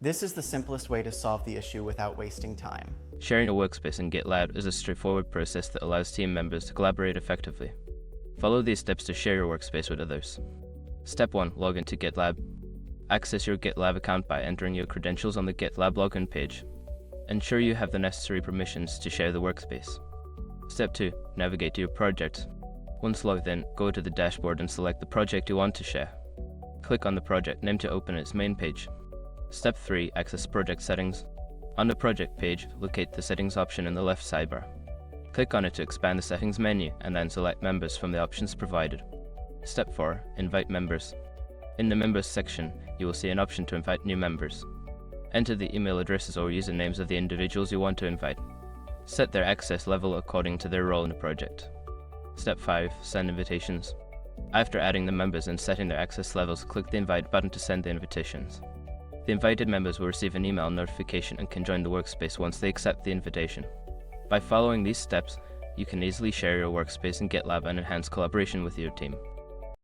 This is the simplest way to solve the issue without wasting time. Sharing a workspace in GitLab is a straightforward process that allows team members to collaborate effectively. Follow these steps to share your workspace with others. Step 1. Log into GitLab. Access your GitLab account by entering your credentials on the GitLab login page. Ensure you have the necessary permissions to share the workspace. Step 2. Navigate to your project. Once logged in, go to the dashboard and select the project you want to share. Click on the project name to open its main page. Step 3. Access project settings. On the project page, locate the settings option in the left sidebar. Click on it to expand the settings menu and then select members from the options provided. Step 4. Invite members. In the members section, you will see an option to invite new members. Enter the email addresses or usernames of the individuals you want to invite. Set their access level according to their role in the project. Step 5. Send invitations. After adding the members and setting their access levels, click the invite button to send the invitations. The invited members will receive an email notification and can join the workspace once they accept the invitation. By following these steps, you can easily share your workspace in GitLab and enhance collaboration with your team.